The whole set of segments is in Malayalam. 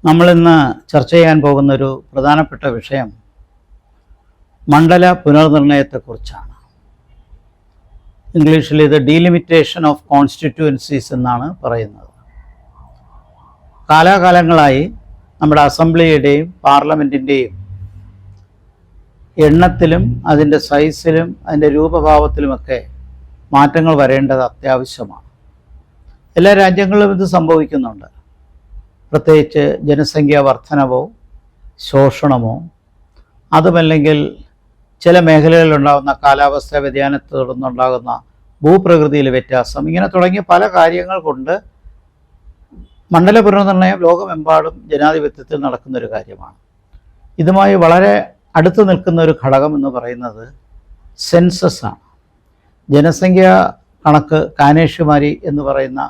നമ്മളിന്ന് ചർച്ച ചെയ്യാൻ പോകുന്നൊരു പ്രധാനപ്പെട്ട വിഷയം മണ്ഡല പുനർനിർണയത്തെക്കുറിച്ചാണ്. ഇംഗ്ലീഷിൽ ഇത് ഡീലിമിറ്റേഷൻ ഓഫ് കോൺസ്റ്റിറ്റ്യുവൻസീസ് എന്നാണ് പറയുന്നത്. കാലാകാലങ്ങളായി നമ്മുടെ അസംബ്ലിയുടെയും പാർലമെൻറ്റിൻ്റെയും എണ്ണത്തിലും അതിൻ്റെ സൈസിലും അതിൻ്റെ രൂപഭാവത്തിലുമൊക്കെ മാറ്റങ്ങൾ വരേണ്ടത് അത്യാവശ്യമാണ്. എല്ലാ രാജ്യങ്ങളിലും ഇത് സംഭവിക്കുന്നുണ്ട്. പ്രത്യേകിച്ച് ജനസംഖ്യാ വർധനവോ ശോഷണമോ അതുമല്ലെങ്കിൽ ചില മേഖലകളിലുണ്ടാകുന്ന കാലാവസ്ഥാ വ്യതിയാനത്തെ തുടർന്നുണ്ടാകുന്ന ഭൂപ്രകൃതിയിലെ വ്യത്യാസം, ഇങ്ങനെ തുടങ്ങിയ പല കാര്യങ്ങൾ കൊണ്ട് മണ്ഡല പുനർനിർണയം ലോകമെമ്പാടും ജനാധിപത്യത്തിൽ നടക്കുന്നൊരു കാര്യമാണ്. ഇതുമായി വളരെ അടുത്ത് നിൽക്കുന്ന ഒരു ഘടകം എന്ന് പറയുന്നത് സെൻസസ് ആണ്. ജനസംഖ്യാ കണക്ക്, കാനേഷുമാരി എന്ന് പറയുന്ന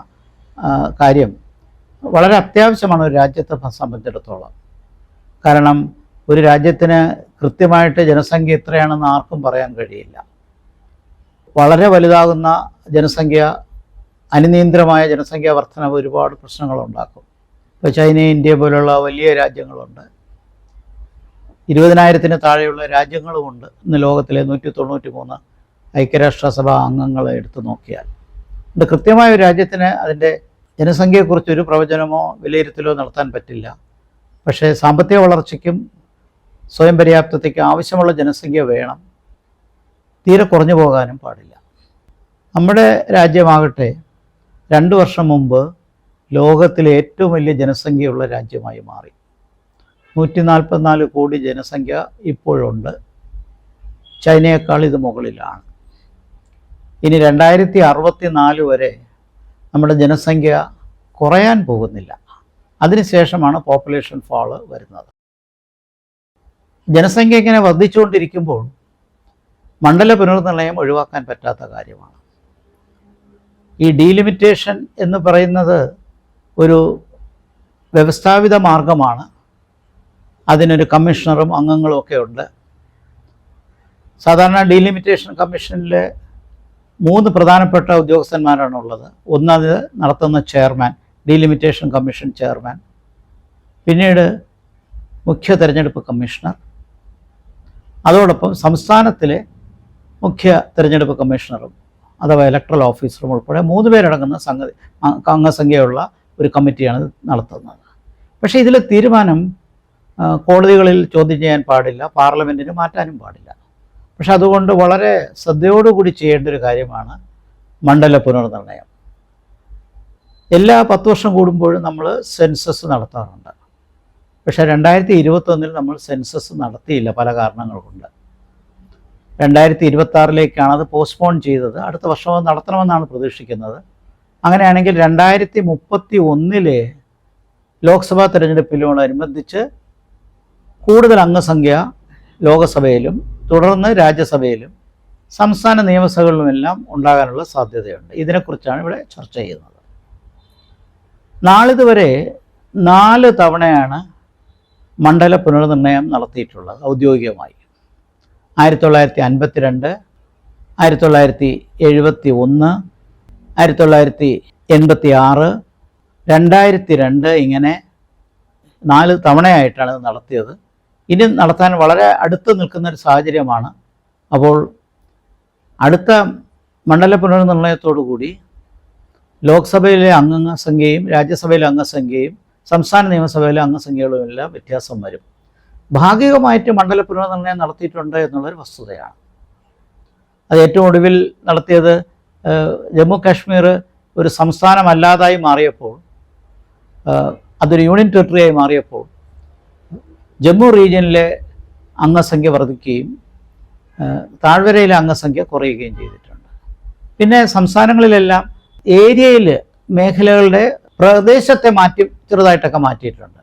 കാര്യം വളരെ അത്യാവശ്യമാണ് ഒരു രാജ്യത്തെ സംബന്ധിച്ചിടത്തോളം. കാരണം ഒരു രാജ്യത്തിന് കൃത്യമായിട്ട് ജനസംഖ്യ എത്രയാണെന്ന് ആർക്കും പറയാൻ കഴിയില്ല. വളരെ വലുതാകുന്ന ജനസംഖ്യ, അനിയന്ത്രിതമായ ജനസംഖ്യാ വർധനവ് ഒരുപാട് പ്രശ്നങ്ങളുണ്ടാക്കും. ഇപ്പോൾ ചൈന, ഇന്ത്യ പോലുള്ള വലിയ രാജ്യങ്ങളുണ്ട്. 20,000-ന് താഴെയുള്ള രാജ്യങ്ങളുമുണ്ട്. ഇന്ന് ലോകത്തിലെ 193 ഐക്യരാഷ്ട്രസഭ അംഗങ്ങളെ എടുത്തു നോക്കിയാൽ ഇത് കൃത്യമായ ഒരു രാജ്യത്തിന് അതിൻ്റെ ജനസംഖ്യയെക്കുറിച്ചൊരു പ്രവചനമോ വിലയിരുത്തലോ നടത്താൻ പറ്റില്ല. പക്ഷേ സാമ്പത്തിക വളർച്ചയ്ക്കും സ്വയം പര്യാപ്തതയ്ക്കും ആവശ്യമുള്ള ജനസംഖ്യ വേണം. തീരെ കുറഞ്ഞു പോകാനും പാടില്ല. നമ്മുടെ രാജ്യമാകട്ടെ 2 വർഷം മുമ്പ് ലോകത്തിലെ ഏറ്റവും വലിയ ജനസംഖ്യയുള്ള രാജ്യമായി മാറി. 144 കോടി ജനസംഖ്യ ഇപ്പോഴുണ്ട്. ചൈനയേക്കാൾ ഇത് മുകളിലാണ്. ഇനി 2064 വരെ നമ്മുടെ ജനസംഖ്യ കുറയാൻ പോകുന്നില്ല. അതിനുശേഷമാണ് പോപ്പുലേഷൻ ഫാള് വരുന്നത്. ജനസംഖ്യ ഇങ്ങനെ വർദ്ധിച്ചുകൊണ്ടിരിക്കുമ്പോൾ മണ്ഡല പുനർനിർണയം ഒഴിവാക്കാൻ പറ്റാത്ത കാര്യമാണ്. ഈ ഡീലിമിറ്റേഷൻ എന്ന് പറയുന്നത് ഒരു വ്യവസ്ഥാപിത മാർഗമാണ്. അതിനൊരു കമ്മീഷണറും അംഗങ്ങളും ഒക്കെ ഉണ്ട്. സാധാരണ ഡീലിമിറ്റേഷൻ കമ്മീഷനിൽ 3 പ്രധാനപ്പെട്ട ഉദ്യോഗസ്ഥന്മാരാണുള്ളത്. ഒന്നത് നടത്തുന്ന ചെയർമാൻ, ഡീലിമിറ്റേഷൻ കമ്മീഷൻ ചെയർമാൻ, പിന്നീട് മുഖ്യ തെരഞ്ഞെടുപ്പ് കമ്മീഷണർ, അതോടൊപ്പം സംസ്ഥാനത്തിലെ മുഖ്യ തെരഞ്ഞെടുപ്പ് കമ്മീഷണറും അഥവാ ഇലക്ട്രൽ ഓഫീസറും ഉൾപ്പെടെ 3 പേരടങ്ങുന്ന അംഗസംഖ്യയുള്ള ഒരു കമ്മിറ്റിയാണ് നടത്തുന്നത്. പക്ഷേ ഇതിലെ തീരുമാനം കോടതികളിൽ ചോദ്യം ചെയ്യാൻ പാടില്ല, പാർലമെൻറ്റിന് മാറ്റാനും പാടില്ല. പക്ഷെ അതുകൊണ്ട് വളരെ ശ്രദ്ധയോടുകൂടി ചെയ്യേണ്ട ഒരു കാര്യമാണ് മണ്ഡല പുനർനിർണയം. എല്ലാ 10 വർഷം കൂടുമ്പോഴും നമ്മൾ സെൻസസ് നടത്താറുണ്ട്. പക്ഷേ 2021 നമ്മൾ സെൻസസ് നടത്തിയില്ല പല കാരണങ്ങൾ കൊണ്ട്. 2026 അത് പോസ്റ്റ്പോൺ ചെയ്തത്. അടുത്ത വർഷം അത് നടത്തണമെന്നാണ് പ്രതീക്ഷിക്കുന്നത്. അങ്ങനെയാണെങ്കിൽ 2031 ലോക്സഭാ തെരഞ്ഞെടുപ്പിനോടനുബന്ധിച്ച് കൂടുതൽ അംഗസംഖ്യ ലോകസഭയിലും തുടർന്ന് രാജ്യസഭയിലും സംസ്ഥാന നിയമസഭകളിലുമെല്ലാം ഉണ്ടാകാനുള്ള സാധ്യതയുണ്ട്. ഇതിനെക്കുറിച്ചാണ് ഇവിടെ ചർച്ച ചെയ്യുന്നത്. നാളിതുവരെ 4 തവണയാണ് മണ്ഡല പുനർനിർണയം നടത്തിയിട്ടുള്ളത് ഔദ്യോഗികമായി. 1952, 1971, 1986, 2002 ഇങ്ങനെ 4 തവണയായിട്ടാണ് ഇത് നടത്തിയത്. ഇനി നടത്താൻ വളരെ അടുത്ത് നിൽക്കുന്നൊരു സാഹചര്യമാണ്. അപ്പോൾ അടുത്ത മണ്ഡല പുനർനിർണയത്തോടുകൂടി ലോക്സഭയിലെ അംഗസംഖ്യയും രാജ്യസഭയിലെ അംഗസംഖ്യയും സംസ്ഥാന നിയമസഭയിലെ അംഗസംഖ്യകളുമെല്ലാം വ്യത്യാസം വരും. ഭാഗികമായിട്ട് മണ്ഡല പുനർനിർണയം നടത്തിയിട്ടുണ്ട് എന്നുള്ളൊരു വസ്തുതയാണ്. അത് ഏറ്റവും ഒടുവിൽ നടത്തിയത് ജമ്മു കാശ്മീർ ഒരു സംസ്ഥാനമല്ലാതായി മാറിയപ്പോൾ, അതൊരു യൂണിയൻ ടെറിട്ടറിയായി മാറിയപ്പോൾ ജമ്മു റീജിയനിലെ അംഗസംഖ്യ വർദ്ധിക്കുകയും താഴ്വരയിലെ അംഗസംഖ്യ കുറയുകയും ചെയ്തിട്ടുണ്ട്. പിന്നെ സംസ്ഥാനങ്ങളിലെല്ലാം ഏരിയയിൽ മേഖലകളുടെ പ്രദേശത്തെ ചെറുതായിട്ടൊക്കെ മാറ്റിയിട്ടുണ്ട്.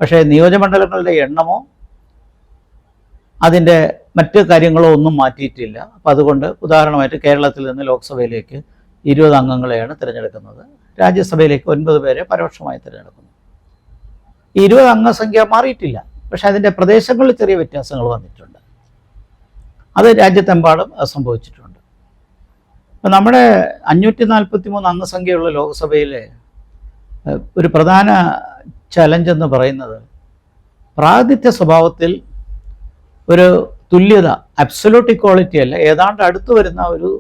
പക്ഷേ നിയോജകമണ്ഡലങ്ങളുടെ എണ്ണമോ അതിൻ്റെ മറ്റ് കാര്യങ്ങളോ ഒന്നും മാറ്റിയിട്ടില്ല. അപ്പോൾ അതുകൊണ്ട് ഉദാഹരണമായിട്ട് കേരളത്തിൽ നിന്ന് ലോക്സഭയിലേക്ക് 20 അംഗങ്ങളെയാണ് തിരഞ്ഞെടുക്കുന്നത്. രാജ്യസഭയിലേക്ക് 9 പേരെ പരോക്ഷമായി തിരഞ്ഞെടുക്കുന്നു. 20 അംഗസംഖ്യ മാറിയിട്ടില്ല. പക്ഷേ അതിൻ്റെ പ്രദേശങ്ങളിൽ ചെറിയ വ്യത്യാസങ്ങൾ വന്നിട്ടുണ്ട്. അത് രാജ്യത്തെമ്പാടും സംഭവിച്ചിട്ടുണ്ട്. ഇപ്പം നമ്മുടെ 543 അംഗസംഖ്യയുള്ള ലോക്സഭയിലെ ഒരു പ്രധാന ചലഞ്ച് എന്ന് പറയുന്നത് പ്രാതിനിധ്യ സ്വഭാവത്തിൽ ഒരു തുല്യത, അബ്സല്യൂട്ട് ഇക്വാളിറ്റി അല്ല, ഏതാണ്ട് അടുത്ത് വരുന്ന ഒരു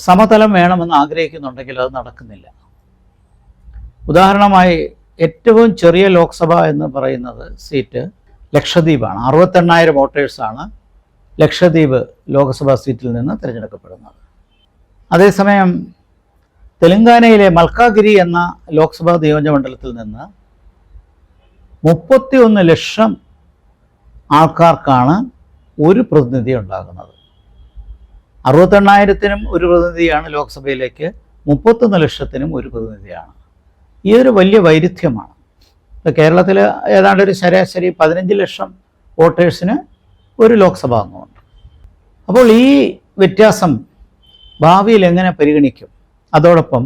സമതലം വേണമെന്ന് ആഗ്രഹിക്കുന്നുണ്ടെങ്കിൽ അത് നടക്കുന്നില്ല. ഉദാഹരണമായി ഏറ്റവും ചെറിയ ലോക്സഭ എന്ന് പറയുന്നത് സീറ്റ് ലക്ഷദ്വീപാണ്. 68,000 വോട്ടേഴ്സാണ് ലക്ഷദ്വീപ് ലോക്സഭാ സീറ്റിൽ നിന്ന് തിരഞ്ഞെടുക്കപ്പെടുന്നത്. അതേസമയം തെലങ്കാനയിലെ മൽക്കാഗിരി എന്ന ലോക്സഭാ നിയോജകമണ്ഡലത്തിൽ നിന്ന് 31 ലക്ഷം ആൾക്കാർക്കാണ് ഒരു പ്രതിനിധി ഉണ്ടാകുന്നത്. 68,000-നും ഒരു പ്രതിനിധിയാണ് ലോക്സഭയിലേക്ക്, 31 ലക്ഷത്തിനും ഒരു പ്രതിനിധിയാണ്. ഈ ഒരു വലിയ വൈരുദ്ധ്യമാണ്. ഇപ്പോൾ കേരളത്തിൽ ഏതാണ്ട് ഒരു ശരാശരി 15 ലക്ഷം വോട്ടേഴ്സിന് ഒരു ലോക്സഭാ അംഗമുണ്ട്. അപ്പോൾ ഈ വ്യത്യാസം ഭാവിയിൽ എങ്ങനെ പരിഗണിക്കും? അതോടൊപ്പം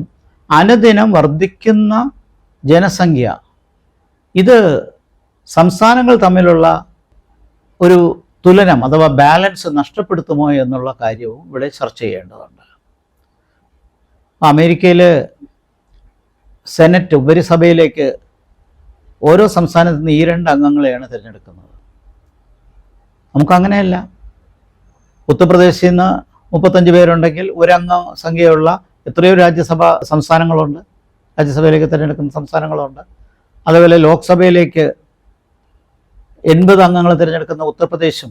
അനുദിനം വർദ്ധിക്കുന്ന ജനസംഖ്യ ഇത് സംസ്ഥാനങ്ങൾ തമ്മിലുള്ള ഒരു തുലനം അഥവാ ബാലൻസ് നഷ്ടപ്പെടുത്തുമോ എന്നുള്ള കാര്യവും ഇവിടെ ചർച്ച ചെയ്യേണ്ടതുണ്ട്. അമേരിക്കയിൽ സെനറ്റ് ഉപരിസഭയിലേക്ക് ഓരോ സംസ്ഥാനത്തു നിന്ന് 2 അംഗങ്ങളെയാണ് തിരഞ്ഞെടുക്കുന്നത്. നമുക്കങ്ങനെയല്ല. ഉത്തർപ്രദേശിൽ നിന്ന് 35 പേരുണ്ടെങ്കിൽ ഒരംഗ സംഖ്യയുള്ള എത്രയോ സംസ്ഥാനങ്ങളുണ്ട്, രാജ്യസഭയിലേക്ക് തിരഞ്ഞെടുക്കുന്ന സംസ്ഥാനങ്ങളുണ്ട്. അതുപോലെ ലോക്സഭയിലേക്ക് 80 അംഗങ്ങൾ തിരഞ്ഞെടുക്കുന്ന ഉത്തർപ്രദേശും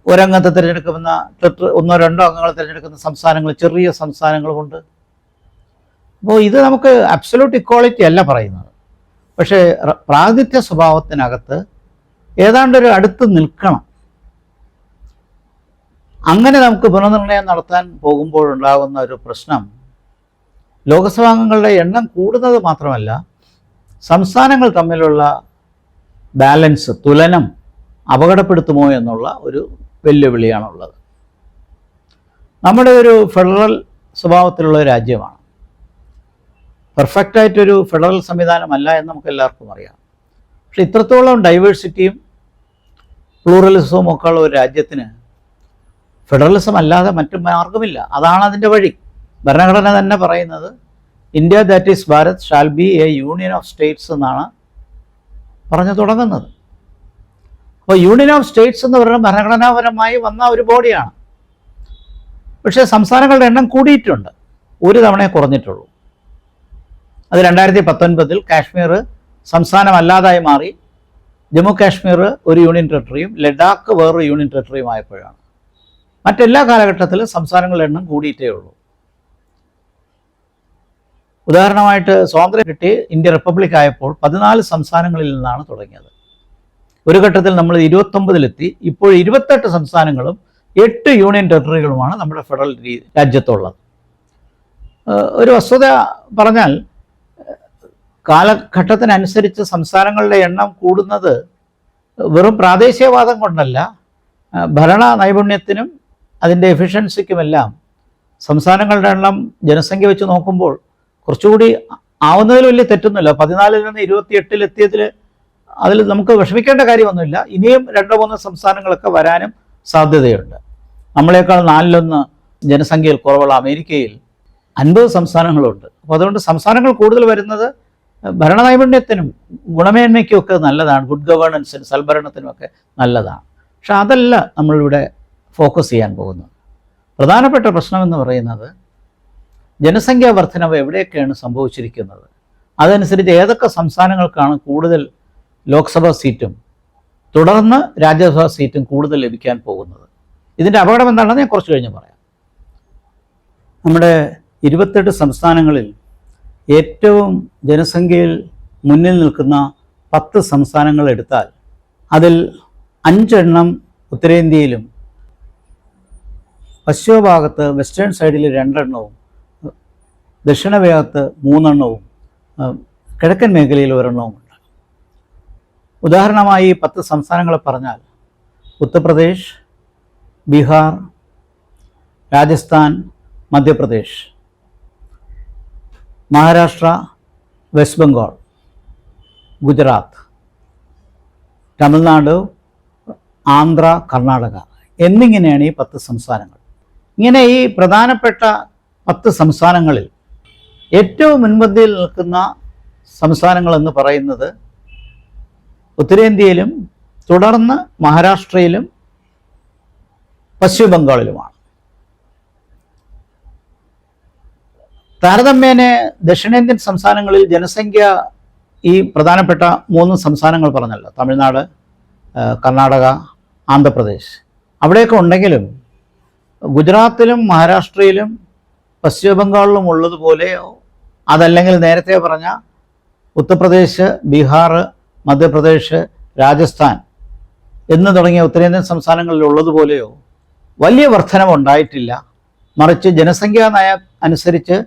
ഒരംഗത്തെ തിരഞ്ഞെടുക്കുന്ന 1-2 അംഗങ്ങൾ തിരഞ്ഞെടുക്കുന്ന സംസ്ഥാനങ്ങൾ, ചെറിയ സംസ്ഥാനങ്ങളുമുണ്ട്. അപ്പോൾ ഇത് നമുക്ക് അബ്സല്യൂട്ട് ഇക്വാളിറ്റി അല്ല പറയുന്നത്. പക്ഷേ പ്രാതിനിധ്യ സ്വഭാവത്തിനകത്ത് ഏതാണ്ടൊരു അടുത്ത് നിൽക്കണം. അങ്ങനെ നമുക്ക് പുനർനിർണയം നടത്താൻ പോകുമ്പോഴുണ്ടാകുന്ന ഒരു പ്രശ്നം ലോക്സഭാംഗങ്ങളുടെ എണ്ണം കൂടുന്നത് മാത്രമല്ല, സംസ്ഥാനങ്ങൾ തമ്മിലുള്ള ബാലൻസ്, തുലനം അപകടപ്പെടുത്തുമോ എന്നുള്ള ഒരു വെല്ലുവിളിയാണുള്ളത്. നമ്മുടെ ഒരു ഫെഡറൽ സ്വഭാവത്തിലുള്ള രാജ്യമാണ്. പെർഫെക്റ്റായിട്ടൊരു ഫെഡറൽ സംവിധാനമല്ല എന്ന് നമുക്ക് എല്ലാവർക്കും അറിയാം. പക്ഷെ ഇത്രത്തോളം ഡൈവേഴ്സിറ്റിയും പ്ലൂറലിസവും ഒക്കെ ഉള്ള ഒരു രാജ്യത്തിന് ഫെഡറലിസം അല്ലാതെ മറ്റു മാർഗമില്ല. അതാണ് അതിൻ്റെ വഴി. ഭരണഘടന തന്നെ പറയുന്നത് India that is Bharat shall be A union of States എന്നാണ് പറഞ്ഞു തുടങ്ങുന്നത്. അപ്പോൾ യൂണിയൻ ഓഫ് സ്റ്റേറ്റ്സ് എന്ന് പറയുന്നത് ഭരണഘടനാപരമായി വന്ന ഒരു ബോഡിയാണ്. പക്ഷേ സംസ്ഥാനങ്ങളുടെ എണ്ണം കൂടിയിട്ടുണ്ട്, ഒരു തവണയെ കുറഞ്ഞിട്ടുള്ളൂ. അത് 2019 കാശ്മീർ സംസ്ഥാനമല്ലാതായി മാറി. ജമ്മു കാശ്മീർ ഒരു യൂണിയൻ ടെറിട്ടറിയും ലഡാക്ക് വേറൊരു യൂണിയൻ ടെറിട്ടറിയും ആയപ്പോഴാണ്. മറ്റെല്ലാ കാലഘട്ടത്തിലും സംസ്ഥാനങ്ങളുടെ എണ്ണം കൂടിയിട്ടേ ഉള്ളൂ. ഉദാഹരണമായിട്ട് സ്വാതന്ത്ര്യം കിട്ടി ഇന്ത്യ റിപ്പബ്ലിക് ആയപ്പോൾ 14 സംസ്ഥാനങ്ങളിൽ നിന്നാണ് തുടങ്ങിയത്. ഒരു ഘട്ടത്തിൽ നമ്മൾ 29-ലെത്തി. ഇപ്പോൾ 28 സംസ്ഥാനങ്ങളും 8 യൂണിയൻ ടെറിട്ടറികളുമാണ് നമ്മുടെ ഫെഡറൽ രാജ്യത്തുള്ളത്. ഒരു വസ്തുത പറഞ്ഞാൽ കാലഘട്ടത്തിനനുസരിച്ച് സംസ്ഥാനങ്ങളുടെ എണ്ണം കൂടുന്നത് വെറും പ്രാദേശികവാദം കൊണ്ടല്ല, ഭരണ നൈപുണ്യത്തിനും അതിൻ്റെ എഫിഷ്യൻസിക്കുമെല്ലാം സംസ്ഥാനങ്ങളുടെ എണ്ണം ജനസംഖ്യ വെച്ച് നോക്കുമ്പോൾ കുറച്ചുകൂടി ആവുന്നതിൽ വലിയ തെറ്റൊന്നുമില്ല. 14-ൽ നിന്ന് 28-ലെത്തിയതിൽ അതിൽ നമുക്ക് വിഷമിക്കേണ്ട കാര്യമൊന്നുമില്ല. ഇനിയും 2-3 സംസ്ഥാനങ്ങളൊക്കെ വരാനും സാധ്യതയുണ്ട്. നമ്മളെക്കാൾ 4-1 ജനസംഖ്യയിൽ കുറവുള്ള അമേരിക്കയിൽ 50 സംസ്ഥാനങ്ങളുണ്ട്. അപ്പോൾ അതുകൊണ്ട് സംസ്ഥാനങ്ങൾ കൂടുതൽ വരുന്നത് ഭരണ നൈപുണ്യത്തിനും ഗുണമേന്മയ്ക്കും ഒക്കെ നല്ലതാണ്, ഗുഡ് ഗവേണൻസിനും സൽഭരണത്തിനുമൊക്കെ നല്ലതാണ്. പക്ഷെ അതല്ല നമ്മളിവിടെ ഫോക്കസ് ചെയ്യാൻ പോകുന്നത്. പ്രധാനപ്പെട്ട പ്രശ്നമെന്ന് പറയുന്നത് ജനസംഖ്യാ വർധനവ് എവിടെയൊക്കെയാണ് സംഭവിച്ചിരിക്കുന്നത്, അതനുസരിച്ച് ഏതൊക്കെ സംസ്ഥാനങ്ങൾക്കാണ് കൂടുതൽ ലോക്സഭാ സീറ്റും തുടർന്ന് രാജ്യസഭാ സീറ്റും കൂടുതൽ ലഭിക്കാൻ പോകുന്നത്. ഇതിൻ്റെ അപകടം എന്താണെന്ന് ഞാൻ കുറച്ച് കഴിഞ്ഞ് പറയാം. നമ്മുടെ 28 സംസ്ഥാനങ്ങളിൽ ഏറ്റവും ജനസംഖ്യയിൽ മുന്നിൽ നിൽക്കുന്ന 10 സംസ്ഥാനങ്ങൾ എടുത്താൽ അതിൽ 5 എണ്ണം ഉത്തരേന്ത്യയിലും പശ്ചിമഭാഗത്ത് വെസ്റ്റേൺ സൈഡിൽ 2 എണ്ണവും ദക്ഷിണഭാഗത്ത് 3 എണ്ണവും കിഴക്കൻ മേഖലയിൽ 1 എണ്ണവുമുണ്ട്. ഉദാഹരണമായി 10 സംസ്ഥാനങ്ങളെ പറഞ്ഞാൽ ഉത്തർപ്രദേശ്, ബീഹാർ, രാജസ്ഥാൻ, മധ്യപ്രദേശ്, മഹാരാഷ്ട്ര, വെസ്റ്റ് ബംഗാൾ, ഗുജറാത്ത്, തമിഴ്നാട്, ആന്ധ്ര, കർണാടക എന്നിങ്ങനെയാണ് ഈ 10 സംസ്ഥാനങ്ങൾ. ഇങ്ങനെ ഈ പ്രധാനപ്പെട്ട 10 സംസ്ഥാനങ്ങളിൽ ഏറ്റവും മുൻപന്തിയിൽ നിൽക്കുന്ന സംസ്ഥാനങ്ങളെന്ന് പറയുന്നത് ഉത്തരേന്ത്യയിലും തുടർന്ന് മഹാരാഷ്ട്രയിലും പശ്ചിമ ബംഗാളിലുമാണ്. താരതമ്യേന ദക്ഷിണേന്ത്യൻ സംസ്ഥാനങ്ങളിൽ ജനസംഖ്യ ഈ പ്രധാനപ്പെട്ട 3 സംസ്ഥാനങ്ങൾ പറഞ്ഞല്ലോ, തമിഴ്നാട്, കർണാടക, ആന്ധ്രാപ്രദേശ്, അവിടെയൊക്കെ ഉണ്ടെങ്കിലും ഗുജറാത്തിലും മഹാരാഷ്ട്രയിലും പശ്ചിമ ബംഗാളിലും ഉള്ളതുപോലെയോ അതല്ലെങ്കിൽ നേരത്തെ പറഞ്ഞ ഉത്തർപ്രദേശ്, ബീഹാർ, മധ്യപ്രദേശ്, രാജസ്ഥാൻ എന്ന് തുടങ്ങിയ ഉത്തരേന്ത്യൻ സംസ്ഥാനങ്ങളിൽ ഉള്ളതുപോലെയോ വലിയ വർധനവുണ്ടായിട്ടില്ല. മറിച്ച് ജനസംഖ്യാ നയം അനുസരിച്ച്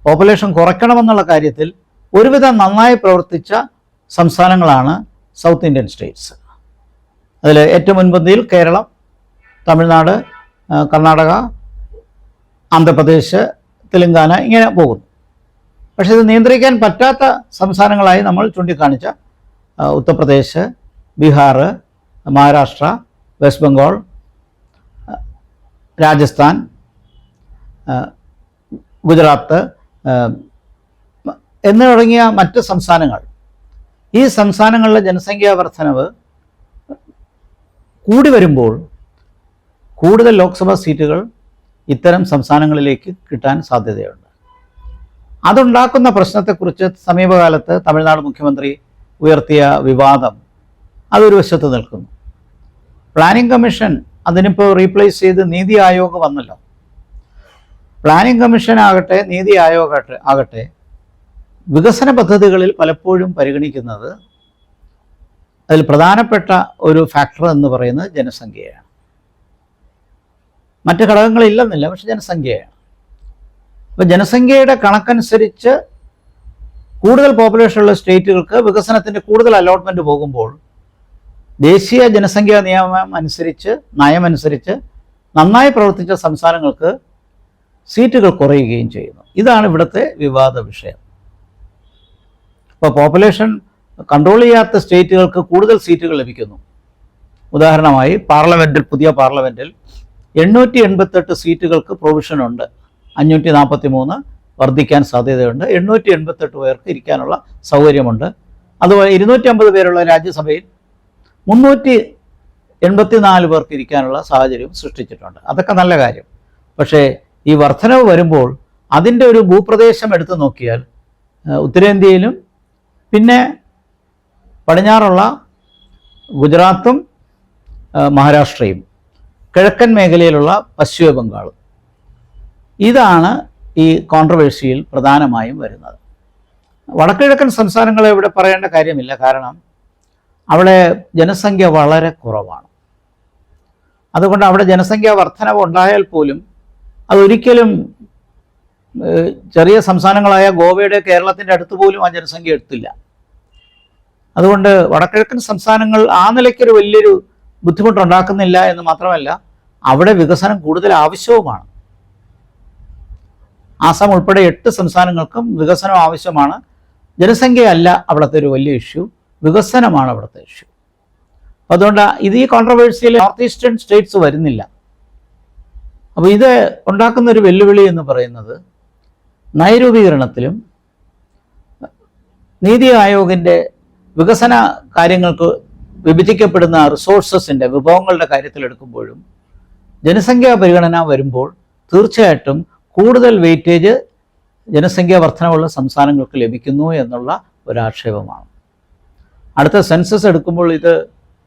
പോപ്പുലേഷൻ കുറയ്ക്കണമെന്നുള്ള കാര്യത്തിൽ ഒരുവിധം നന്നായി പ്രവർത്തിച്ച സംസ്ഥാനങ്ങളാണ് സൗത്ത് ഇന്ത്യൻ സ്റ്റേറ്റ്സ്. അതിൽ ഏറ്റവും മുൻപന്തിയിൽ കേരളം, തമിഴ്നാട്, കർണാടക, ആന്ധ്രാപ്രദേശ്, തെലുങ്കാന ഇങ്ങനെ പോകുന്നു. പക്ഷേ ഇത് നിയന്ത്രിക്കാൻ പറ്റാത്ത സംസ്ഥാനങ്ങളായി നമ്മൾ ചൂണ്ടിക്കാണിച്ച ഉത്തർപ്രദേശ്, ബീഹാർ, മഹാരാഷ്ട്ര, വെസ്റ്റ് ബംഗാൾ, രാജസ്ഥാൻ, ഗുജറാത്ത് എന്ന് തുടങ്ങിയ മറ്റ് സംസ്ഥാനങ്ങൾ, ഈ സംസ്ഥാനങ്ങളിലെ ജനസംഖ്യാ വർധനവ് കൂടി വരുമ്പോൾ കൂടുതൽ ലോക്സഭാ സീറ്റുകൾ ഇത്തരം സംസ്ഥാനങ്ങളിലേക്ക് കിട്ടാൻ സാധ്യതയുണ്ട്. അതുണ്ടാക്കുന്ന പ്രശ്നത്തെക്കുറിച്ച് സമീപകാലത്ത് തമിഴ്നാട് മുഖ്യമന്ത്രി ഉയർത്തിയ വിവാദം അതൊരു വശത്ത് നിൽക്കുന്നു. പ്ലാനിംഗ് കമ്മീഷൻ അതിനിപ്പോൾ റീപ്ലേസ് ചെയ്ത് നീതി ആയോഗ് വന്നല്ലോ. പ്ലാനിംഗ് കമ്മീഷൻ ആകട്ടെ നീതി ആയോഗ് ആകട്ടെ വികസന പദ്ധതികളിൽ പലപ്പോഴും പരിഗണിക്കുന്നത്, അതിൽ പ്രധാനപ്പെട്ട ഒരു ഫാക്ടർ എന്ന് പറയുന്നത് ജനസംഖ്യയാണ്. മറ്റ് ഘടകങ്ങളില്ലെന്നില്ല, പക്ഷെ ജനസംഖ്യയാണ്. അപ്പോൾ ജനസംഖ്യയുടെ കണക്കനുസരിച്ച് കൂടുതൽ പോപ്പുലേഷനുള്ള സ്റ്റേറ്റുകൾക്ക് വികസനത്തിൻ്റെ കൂടുതൽ അലോട്ട്മെൻറ്റ് പോകുമ്പോൾ ദേശീയ ജനസംഖ്യാ നയമനുസരിച്ച് നന്നായി പ്രവർത്തിച്ച സംസ്ഥാനങ്ങൾക്ക് സീറ്റുകൾ കുറയുകയും ചെയ്യുന്നു. ഇതാണ് ഇവിടുത്തെ വിവാദ വിഷയം. ഇപ്പോൾ പോപ്പുലേഷൻ കൺട്രോൾ ചെയ്യാത്ത സ്റ്റേറ്റുകൾക്ക് കൂടുതൽ സീറ്റുകൾ ലഭിക്കുന്നു. ഉദാഹരണമായി പുതിയ പാർലമെൻറ്റിൽ 888 സീറ്റുകൾക്ക് പ്രൊവിഷനുണ്ട്. 543 വർദ്ധിക്കാൻ സാധ്യതയുണ്ട്. 888 പേർക്ക് ഇരിക്കാനുള്ള സൗകര്യമുണ്ട്. അതുപോലെ 250 പേരുള്ള രാജ്യസഭയിൽ 384 പേർക്ക് ഇരിക്കാനുള്ള സാഹചര്യം സൃഷ്ടിച്ചിട്ടുണ്ട്. അതൊക്കെ നല്ല കാര്യം. പക്ഷേ ഈ വർധനവ് വരുമ്പോൾ അതിൻ്റെ ഒരു ഭൂപ്രദേശം എടുത്തു നോക്കിയാൽ ഉത്തരേന്ത്യയിലും പിന്നെ പടിഞ്ഞാറുള്ള ഗുജറാത്തും മഹാരാഷ്ട്രയും കിഴക്കൻ മേഖലയിലുള്ള പശ്ചിമ ബംഗാളും, ഇതാണ് ഈ കോൺട്രവേഴ്സിയിൽ പ്രധാനമായും വരുന്നത്. വടക്കുകിഴക്കൻ സംസ്ഥാനങ്ങളെ ഇവിടെ പറയേണ്ട കാര്യമില്ല, കാരണം അവിടെ ജനസംഖ്യ വളരെ കുറവാണ്. അതുകൊണ്ട് അവിടെ ജനസംഖ്യാ വർധനവ് ഉണ്ടായാൽ പോലും അതൊരിക്കലും ചെറിയ സംസ്ഥാനങ്ങളായ ഗോവയുടെ, കേരളത്തിൻ്റെ അടുത്ത് പോലും ആ ജനസംഖ്യ എത്തില്ല. അതുകൊണ്ട് വടക്കിഴക്കൻ സംസ്ഥാനങ്ങൾ ആ നിലയ്ക്കൊരു വലിയൊരു ബുദ്ധിമുട്ടുണ്ടാക്കുന്നില്ല എന്ന് മാത്രമല്ല, അവിടെ വികസനം കൂടുതൽ ആവശ്യവുമാണ്. ആസാം ഉൾപ്പെടെ 8 സംസ്ഥാനങ്ങൾക്കും വികസനം ആവശ്യമാണ്. ജനസംഖ്യയല്ല അവിടുത്തെ ഒരു വലിയ ഇഷ്യൂ, വികസനമാണ് അവിടുത്തെ ഇഷ്യൂ. അതുകൊണ്ട് ഇത് ഈ കോൺട്രവേഴ്സിയിൽ നോർത്ത് ഈസ്റ്റേൺ സ്റ്റേറ്റ്സ് വരുന്നില്ല. അപ്പോൾ ഇത് ഉണ്ടാക്കുന്ന ഒരു വെല്ലുവിളി എന്ന് പറയുന്നത് നയരൂപീകരണത്തിലും നീതി ആയോഗിൻ്റെ വികസന കാര്യങ്ങൾക്ക് വിഭജിക്കപ്പെടുന്ന റിസോഴ്സസിൻ്റെ വിഭവങ്ങളുടെ കാര്യത്തിലെടുക്കുമ്പോഴും ജനസംഖ്യാ പരിഗണന വരുമ്പോൾ തീർച്ചയായിട്ടും കൂടുതൽ വെയിറ്റേജ് ജനസംഖ്യാ വർധനവുള്ള സംസ്ഥാനങ്ങൾക്ക് ലഭിക്കുന്നു എന്നുള്ള ഒരാക്ഷേപമാണ്. അടുത്ത സെൻസസ് എടുക്കുമ്പോൾ ഇത്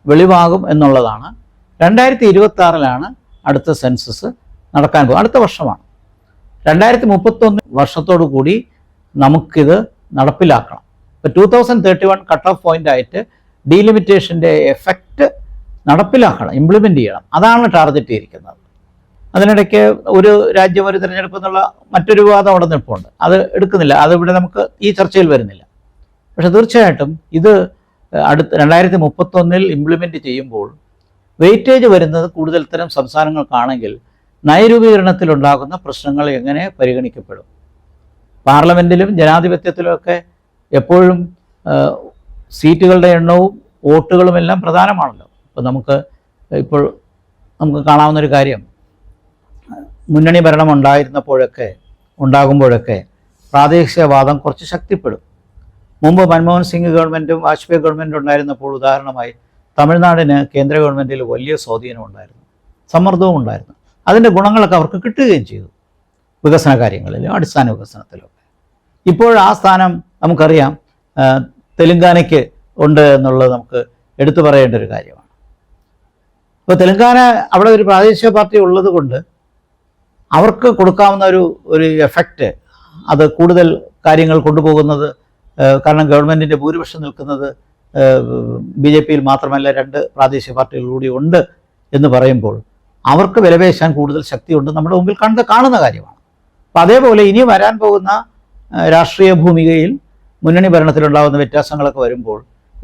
വെളിവാകും എന്നുള്ളതാണ്. 2026 അടുത്ത സെൻസസ് നടക്കാൻ പോകും. അടുത്ത വർഷമാണ്. 2031 വർഷത്തോടു കൂടി നമുക്കിത് നടപ്പിലാക്കണം. ഇപ്പോൾ 2031 കട്ട് ഓഫ് പോയിൻ്റ് ആയിട്ട് ഡീലിമിറ്റേഷൻ്റെ എഫക്റ്റ് നടപ്പിലാക്കണം, ഇംപ്ലിമെൻ്റ് ചെയ്യണം. അതാണ് ടാർഗറ്റ് ചെയ്തിരിക്കുന്നത്. അതിനിടയ്ക്ക് ഒരു രാജ്യം ഒരു തിരഞ്ഞെടുപ്പ് എന്നുള്ള മറ്റൊരു വിവാദം അവിടെ നിൽപ്പുണ്ട്. അത് എടുക്കുന്നില്ല, അതിവിടെ നമുക്ക് ഈ ചർച്ചയിൽ വരുന്നില്ല. പക്ഷേ തീർച്ചയായിട്ടും ഇത് 2031 ഇംപ്ലിമെൻ്റ് ചെയ്യുമ്പോൾ വെയിറ്റേജ് വരുന്നത് കൂടുതൽ തരം സംസ്ഥാനങ്ങൾക്കാണെങ്കിൽ നയരൂപീകരണത്തിലുണ്ടാകുന്ന പ്രശ്നങ്ങൾ എങ്ങനെ പരിഗണിക്കപ്പെടും? പാർലമെൻറ്റിലും ജനാധിപത്യത്തിലുമൊക്കെ എപ്പോഴും സീറ്റുകളുടെ എണ്ണവും വോട്ടുകളുമെല്ലാം പ്രധാനമാണല്ലോ. അപ്പോൾ നമുക്ക് കാണാവുന്നൊരു കാര്യം, മുന്നണി ഭരണം ഉണ്ടാകുമ്പോഴൊക്കെ പ്രാദേശികവാദം കുറച്ച് ശക്തിപ്പെടും. മുമ്പ് മൻമോഹൻ സിംഗ് ഗവൺമെൻറ്റും വാജ്പേയി ഗവൺമെൻറ്റും ഉണ്ടായിരുന്നപ്പോൾ ഉദാഹരണമായി തമിഴ്നാടിന് കേന്ദ്ര ഗവൺമെൻറ്റിൽ വലിയ സ്വാധീനം ഉണ്ടായിരുന്നു, സമ്മർദ്ദവും ഉണ്ടായിരുന്നു. അതിൻ്റെ ഗുണങ്ങളൊക്കെ അവർക്ക് കിട്ടുകയും ചെയ്തു, വികസന കാര്യങ്ങളിലും അടിസ്ഥാന വികസനത്തിലൊക്കെ. ഇപ്പോൾ ആ സ്ഥാനം നമുക്കറിയാം തെലുങ്കാനയ്ക്ക് ഉണ്ട് എന്നുള്ളത് നമുക്ക് എടുത്തു പറയേണ്ട ഒരു കാര്യമാണ്. ഇപ്പോൾ തെലുങ്കാന അവിടെ ഒരു പ്രാദേശിക പാർട്ടി ഉള്ളത് കൊണ്ട് അവർക്ക് കൊടുക്കാവുന്ന ഒരു എഫക്റ്റ്, അത് കൂടുതൽ കാര്യങ്ങൾ കൊണ്ടുപോകുന്നത്, കാരണം ഗവൺമെൻറ്റിൻ്റെ ഭൂരിപക്ഷം നിൽക്കുന്നത് BJPയിൽ മാത്രമല്ല 2 പ്രാദേശിക പാർട്ടികൾ കൂടി ഉണ്ട് എന്ന് പറയുമ്പോൾ അവർക്ക് വിലപേശാൻ കൂടുതൽ ശക്തിയുണ്ട്, നമ്മുടെ മുമ്പിൽ കാണുന്ന കാര്യമാണ്. അപ്പം അതേപോലെ ഇനി വരാൻ പോകുന്ന രാഷ്ട്രീയ ഭൂമികയിൽ മുന്നണി ഭരണത്തിലുണ്ടാകുന്ന വ്യത്യാസങ്ങളൊക്കെ വരുമ്പോൾ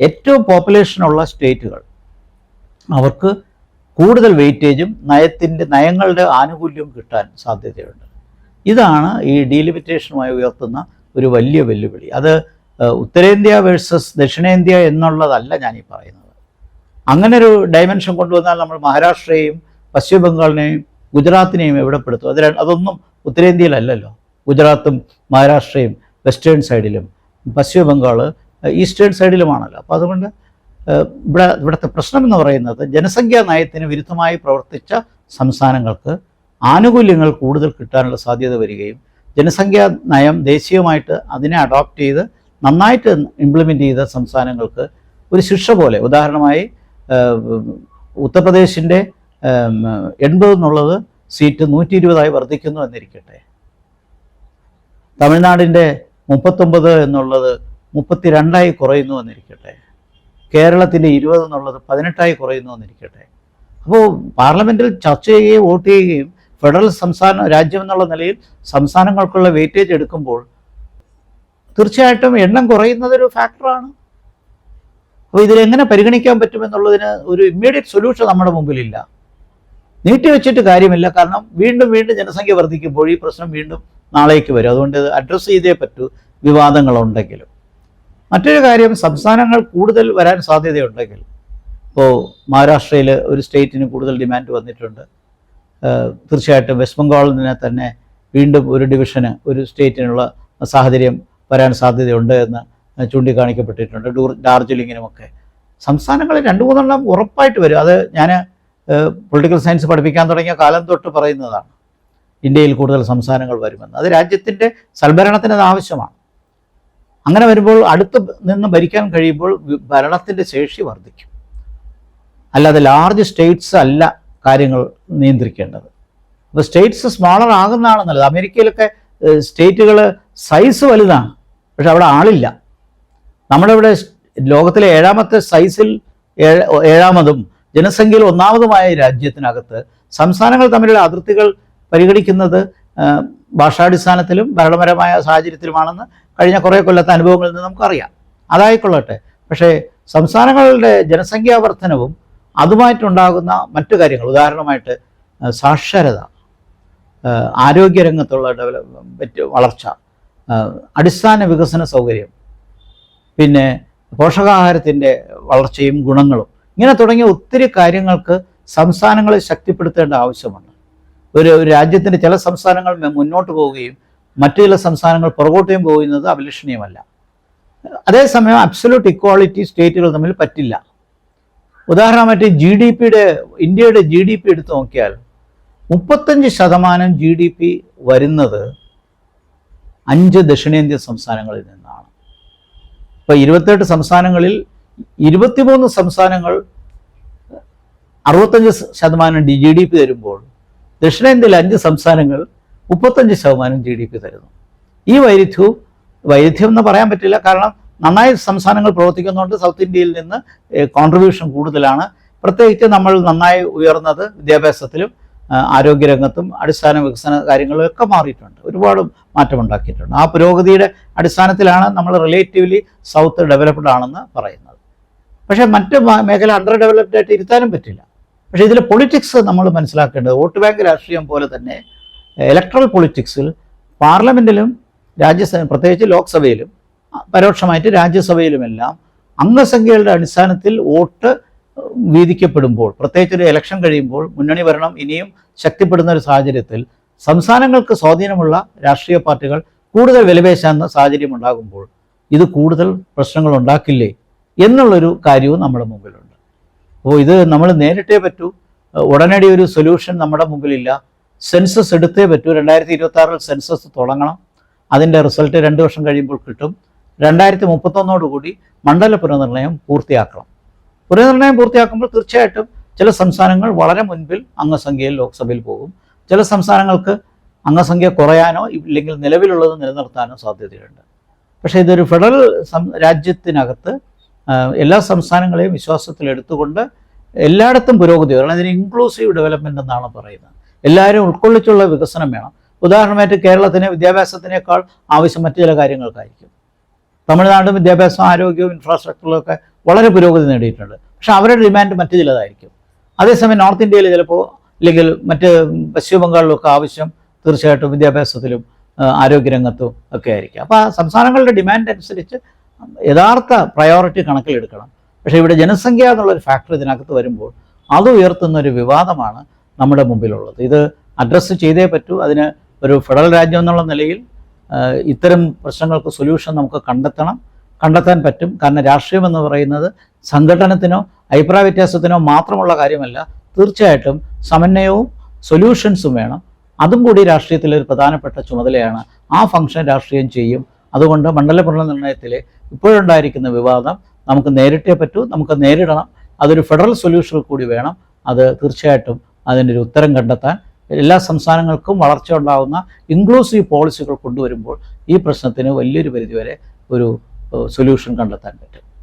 ഏറ്റവും പോപ്പുലേഷനുള്ള സ്റ്റേറ്റുകൾ അവർക്ക് കൂടുതൽ വെയിറ്റേജും നയങ്ങളുടെ ആനുകൂല്യവും കിട്ടാൻ സാധ്യതയുണ്ട്. ഇതാണ് ഈ ഡീലിമിറ്റേഷനുമായി ഉയർത്തുന്ന ഒരു വലിയ വെല്ലുവിളി. അത് ഉത്തരേന്ത്യ വേഴ്സസ് ദക്ഷിണേന്ത്യ എന്നുള്ളതല്ല ഞാനീ പറയുന്നത്. അങ്ങനെ ഒരു ഡയമെൻഷൻ കൊണ്ടുവന്നാൽ നമ്മൾ മഹാരാഷ്ട്രയെയും പശ്ചിമ ബംഗാളിനെയും ഗുജറാത്തിനെയും എവിടെ പെടുത്തും? അതൊന്നും ഉത്തരേന്ത്യയിലല്ലല്ലോ. ഗുജറാത്തും മഹാരാഷ്ട്രയും വെസ്റ്റേൺ സൈഡിലും പശ്ചിമ ബംഗാൾ ഈസ്റ്റേൺ സൈഡിലുമാണല്ലോ. അപ്പോൾ അതുകൊണ്ട് ഇവിടുത്തെ പ്രശ്നം എന്ന് പറയുന്നത് ജനസംഖ്യാ നയത്തിന് വിരുദ്ധമായി പ്രവർത്തിച്ച സംസ്ഥാനങ്ങൾക്ക് ആനുകൂല്യങ്ങൾ കൂടുതൽ കിട്ടാനുള്ള സാധ്യത വരികയും ജനസംഖ്യാ നയം ദേശീയമായിട്ട് അതിനെ അഡോപ്റ്റ് ചെയ്ത് നന്നായിട്ട് ഇംപ്ലിമെൻ്റ് ചെയ്ത സംസ്ഥാനങ്ങൾക്ക് ഒരു ശിക്ഷ പോലെ, ഉദാഹരണമായി ഉത്തർപ്രദേശിൻ്റെ 80 എന്നുള്ളത് സീറ്റ് 120 വർദ്ധിക്കുന്നു എന്നിരിക്കട്ടെ, തമിഴ്നാടിൻ്റെ 39 എന്നുള്ളത് 32 കുറയുന്നു എന്നിരിക്കട്ടെ, കേരളത്തിൻ്റെ 20 എന്നുള്ളത് 18 കുറയുന്നു എന്നിരിക്കട്ടെ. അപ്പോൾ പാർലമെൻറ്റിൽ ചർച്ച ചെയ്യുകയും വോട്ട് ചെയ്യുകയും ഫെഡറൽ രാജ്യം എന്നുള്ള നിലയിൽ സംസ്ഥാനങ്ങൾക്കുള്ള വെയിറ്റേജ് എടുക്കുമ്പോൾ തീർച്ചയായിട്ടും എണ്ണം കുറയുന്നതൊരു ഫാക്ടറാണ്. അപ്പോൾ ഇതിലെങ്ങനെ പരിഗണിക്കാൻ പറ്റുമെന്നുള്ളതിന് ഒരു ഇമ്മീഡിയറ്റ് സൊല്യൂഷൻ നമ്മുടെ മുമ്പിലില്ല. നീട്ടിവെച്ചിട്ട് കാര്യമില്ല, കാരണം വീണ്ടും ജനസംഖ്യ വർദ്ധിക്കുമ്പോൾ ഈ പ്രശ്നം വീണ്ടും നാളേക്ക് വരും. അതുകൊണ്ട് അഡ്രസ്സ് ചെയ്തേ പറ്റൂ, വിവാദങ്ങളുണ്ടെങ്കിലും. മറ്റൊരു കാര്യം, സംസ്ഥാനങ്ങൾ കൂടുതൽ വരാൻ സാധ്യതയുണ്ടെങ്കിൽ, ഇപ്പോൾ മഹാരാഷ്ട്രയിൽ ഒരു സ്റ്റേറ്റിന് കൂടുതൽ ഡിമാൻഡ് വന്നിട്ടുണ്ട്. തീർച്ചയായിട്ടും വെസ്റ്റ് ബംഗാളിനെ തന്നെ വീണ്ടും ഒരു ഡിവിഷന്, ഒരു സ്റ്റേറ്റിനുള്ള സാഹചര്യം വരാൻ സാധ്യതയുണ്ട് എന്ന് ചൂണ്ടിക്കാണിക്കപ്പെട്ടിട്ടുണ്ട്. ഡാർജിലിങ്ങിനുമൊക്കെ സംസ്ഥാനങ്ങളിൽ 2-3 ഉറപ്പായിട്ട് വരും. അത് ഞാൻ പൊളിറ്റിക്കൽ സയൻസ് പഠിപ്പിക്കാൻ തുടങ്ങിയ കാലം തൊട്ട് പറയുന്നതാണ്, ഇന്ത്യയിൽ കൂടുതൽ സംസ്ഥാനങ്ങൾ വരുമെന്ന്. അത് രാജ്യത്തിൻ്റെ സൽഭരണത്തിന് അത് ആവശ്യമാണ്. അങ്ങനെ വരുമ്പോൾ അടുത്ത് നിന്ന് ഭരിക്കാൻ കഴിയുമ്പോൾ ഭരണത്തിൻ്റെ ശേഷി വർദ്ധിക്കും. അല്ലാതെ ലാർജ് സ്റ്റേറ്റ്സ് അല്ല കാര്യങ്ങൾ നിയന്ത്രിക്കേണ്ടത്. അപ്പോൾ സ്റ്റേറ്റ്സ് സ്മോളർ ആകുന്നതാണ് നല്ലത്. അമേരിക്കയിലൊക്കെ സ്റ്റേറ്റുകൾ സൈസ് വലുതാണ്, പക്ഷെ അവിടെ ആളില്ല. നമ്മുടെ ഇവിടെ ലോകത്തിലെ 7ാമത്തെ സൈസിൽ 7ാമതും ജനസംഖ്യയിൽ 1ാമതുമായ രാജ്യത്തിനകത്ത് സംസ്ഥാനങ്ങൾ തമ്മിലുള്ള അതിർത്തികൾ പരിഗണിക്കുന്നത് ഭാഷാടിസ്ഥാനത്തിലും ഭരണപരമായ സാഹചര്യത്തിലുമാണെന്ന് കഴിഞ്ഞ കുറേ കൊല്ലത്തെ അനുഭവങ്ങളിൽ നിന്ന് നമുക്കറിയാം. അതായിക്കൊള്ളട്ടെ, പക്ഷേ സംസ്ഥാനങ്ങളുടെ ജനസംഖ്യാ വർധനവും അതുമായിട്ടുണ്ടാകുന്ന മറ്റു കാര്യങ്ങൾ, ഉദാഹരണമായിട്ട് സാക്ഷരത, ആരോഗ്യരംഗത്തുള്ള വളർച്ച, അടിസ്ഥാന വികസന സൗകര്യം, പിന്നെ പോഷകാഹാരത്തിൻ്റെ വളർച്ചയും ഗുണങ്ങളും, ഇങ്ങനെ തുടങ്ങിയ ഒത്തിരി കാര്യങ്ങൾക്ക് സംസ്ഥാനങ്ങളെ ശക്തിപ്പെടുത്തേണ്ട ആവശ്യമുണ്ട്. ഒരു രാജ്യത്തിൻ്റെ ചില സംസ്ഥാനങ്ങൾ മുന്നോട്ട് പോവുകയും മറ്റു ചില സംസ്ഥാനങ്ങൾ പുറകോട്ടും പോകുന്നത് അഭിലഷണീയമല്ല. അതേസമയം അബ്സല്യൂട്ട് ഇക്വാളിറ്റി സ്റ്റേറ്റുകൾ തമ്മിൽ പറ്റില്ല. ഉദാഹരണമായിട്ട് ഇന്ത്യയുടെ GDP എടുത്തു നോക്കിയാൽ 35% GDP വരുന്നത് 5 ദക്ഷിണേന്ത്യൻ സംസ്ഥാനങ്ങളിൽ നിന്നാണ്. ഇപ്പോൾ 28 സംസ്ഥാനങ്ങളിൽ 23 സംസ്ഥാനങ്ങൾ 65% GDP തരുമ്പോൾ ദക്ഷിണേന്ത്യയിൽ 5 സംസ്ഥാനങ്ങൾ 35% GDP തരുന്നു. ഈ വൈരുദ്ധ്യം എന്ന് പറയാൻ പറ്റില്ല, കാരണം നന്നായി സംസ്ഥാനങ്ങൾ പ്രവർത്തിക്കുന്നുണ്ട്. സൗത്ത് ഇന്ത്യയിൽ നിന്ന് കോൺട്രിബ്യൂഷൻ കൂടുതലാണ്. പ്രത്യേകിച്ച് നമ്മൾ നന്നായി ഉയർന്നത് വിദ്യാഭ്യാസത്തിലും ആരോഗ്യരംഗത്തും അടിസ്ഥാന വികസന കാര്യങ്ങളിലൊക്കെ മാറിയിട്ടുണ്ട്, ഒരുപാട് മാറ്റമുണ്ടാക്കിയിട്ടുണ്ട്. ആ പുരോഗതിയുടെ അടിസ്ഥാനത്തിലാണ് നമ്മൾ റിലേറ്റീവ്ലി സൗത്ത് ഡെവലപ്ഡ് ആണെന്ന് പറയുന്നത്. പക്ഷേ മറ്റ് മേഖല അണ്ടർ ഡെവലപ്ഡ് ആയിട്ട് ഇരുത്താനും പറ്റില്ല. പക്ഷേ ഇതിലെ പൊളിറ്റിക്സ് നമ്മൾ മനസ്സിലാക്കേണ്ടത് വോട്ട് ബാങ്ക് രാഷ്ട്രീയം പോലെ തന്നെ ഇലക്ട്രൽ പൊളിറ്റിക്സിൽ പാർലമെൻറ്റിലും പ്രത്യേകിച്ച് ലോക്സഭയിലും പരോക്ഷമായിട്ട് രാജ്യസഭയിലുമെല്ലാം അംഗസംഖ്യകളുടെ അടിസ്ഥാനത്തിൽ വോട്ട് വീതിക്കപ്പെടുമ്പോൾ, പ്രത്യേകിച്ച് ഒരു ഇലക്ഷൻ കഴിയുമ്പോൾ മുന്നണി ഭരണം ഇനിയും ശക്തിപ്പെടുന്ന ഒരു സാഹചര്യത്തിൽ സംസ്ഥാനങ്ങൾക്ക് സ്വാധീനമുള്ള രാഷ്ട്രീയ പാർട്ടികൾ കൂടുതൽ വിലപേശാവുന്ന സാഹചര്യം ഉണ്ടാകുമ്പോൾ ഇത് കൂടുതൽ പ്രശ്നങ്ങൾ ഉണ്ടാക്കില്ലേ എന്നുള്ളൊരു കാര്യവും നമ്മുടെ മുമ്പിലുണ്ട്. അപ്പോൾ ഇത് നമ്മൾ നേരിട്ടേ പറ്റൂ. ഉടനടി ഒരു സൊല്യൂഷൻ നമ്മുടെ മുമ്പിലില്ല. സെൻസസ് എടുത്തേ പറ്റൂ. 2026 സെൻസസ് തുടങ്ങണം. അതിൻ്റെ റിസൾട്ട് 2 വർഷം കഴിയുമ്പോൾ കിട്ടും. 2031 മണ്ഡല പുനർനിർണ്ണയം പൂർത്തിയാക്കണം. പുനർനിർണ്ണയം പൂർത്തിയാക്കുമ്പോൾ തീർച്ചയായിട്ടും ചില സംസ്ഥാനങ്ങൾ വളരെ മുൻപിൽ അംഗസംഖ്യയിൽ ലോക്സഭയിൽ പോകും. ചില സംസ്ഥാനങ്ങൾക്ക് അംഗസംഖ്യ കുറയാനോ ഇല്ലെങ്കിൽ നിലവിലുള്ളത് നിലനിർത്താനോ സാധ്യതയുണ്ട്. പക്ഷേ ഇതൊരു ഫെഡറൽ രാജ്യത്തിനകത്ത് എല്ലാ സംസ്ഥാനങ്ങളെയും വിശ്വാസത്തിലെടുത്തുകൊണ്ട് എല്ലായിടത്തും പുരോഗതി വരണം. അതിന് ഇൻക്ലൂസീവ് ഡെവലപ്മെൻ്റ് എന്നാണ് പറയുന്നത്. എല്ലാവരും ഉൾക്കൊള്ളിച്ചുള്ള വികസനം വേണം. ഉദാഹരണമായിട്ട് കേരളത്തിന് വിദ്യാഭ്യാസത്തിനേക്കാൾ ആവശ്യം മറ്റു ചില കാര്യങ്ങൾക്കായിരിക്കും. തമിഴ്നാട് വിദ്യാഭ്യാസം, ആരോഗ്യവും ഇൻഫ്രാസ്ട്രക്ചറിലൊക്കെ വളരെ പുരോഗതി നേടിയിട്ടുണ്ട്. പക്ഷെ അവരുടെ ഡിമാൻഡ് മറ്റു ചിലതായിരിക്കും. അതേസമയം നോർത്ത് ഇന്ത്യയിൽ ചിലപ്പോൾ അല്ലെങ്കിൽ മറ്റ് പശ്ചിമ ബംഗാളിലൊക്കെ ആവശ്യം തീർച്ചയായിട്ടും വിദ്യാഭ്യാസത്തിലും ആരോഗ്യരംഗത്തും ഒക്കെ ആയിരിക്കും. അപ്പോൾ ആ സംസ്ഥാനങ്ങളുടെ ഡിമാൻഡ് അനുസരിച്ച് യഥാർത്ഥ പ്രയോറിറ്റി കണക്കിലെടുക്കണം. പക്ഷേ ഇവിടെ ജനസംഖ്യ എന്നുള്ളൊരു ഫാക്ടർ ഇതിനകത്ത് വരുമ്പോൾ അത് ഉയർത്തുന്ന ഒരു വിവാദമാണ് നമ്മുടെ മുമ്പിലുള്ളത്. ഇത് അഡ്രസ്സ് ചെയ്തേ പറ്റൂ. അതിന് ഒരു ഫെഡറൽ രാജ്യം എന്നുള്ള നിലയിൽ ഇത്തരം പ്രശ്നങ്ങൾക്ക് സൊല്യൂഷൻ നമുക്ക് കണ്ടെത്താൻ പറ്റും. കാരണം രാഷ്ട്രീയം എന്ന് പറയുന്നത് സംഘടനത്തിനോ അഭിപ്രായ വ്യത്യാസത്തിനോ മാത്രമുള്ള കാര്യമല്ല. തീർച്ചയായിട്ടും സമന്വയവും സൊല്യൂഷൻസും വേണം. അതും കൂടി രാഷ്ട്രീയത്തിലൊരു പ്രധാനപ്പെട്ട ചുമതലയാണ്. ആ ഫംഗ്ഷൻ രാഷ്ട്രീയം ചെയ്യും. അതുകൊണ്ട് മണ്ഡല പുനർനിർണ്ണയത്തിലെ ഇപ്പോഴുണ്ടായിരിക്കുന്ന വിവാദം നമുക്ക് നേരിട്ടേ പറ്റൂ, നമുക്ക് നേരിടണം. അതൊരു ഫെഡറൽ സൊല്യൂഷൻ കൂടി വേണം. അത് തീർച്ചയായിട്ടും അതിൻ്റെ ഒരു ഉത്തരം കണ്ടെത്താൻ എല്ലാ സംസ്ഥാനങ്ങൾക്കും വളർച്ച ഉണ്ടാകുന്ന ഇൻക്ലൂസീവ് പോളിസികൾ കൊണ്ടുവരുമ്പോൾ ഈ പ്രശ്നത്തിന് വലിയൊരു പരിധിവരെ ഒരു സൊല്യൂഷൻ കണ്ടെത്താൻ പറ്റും.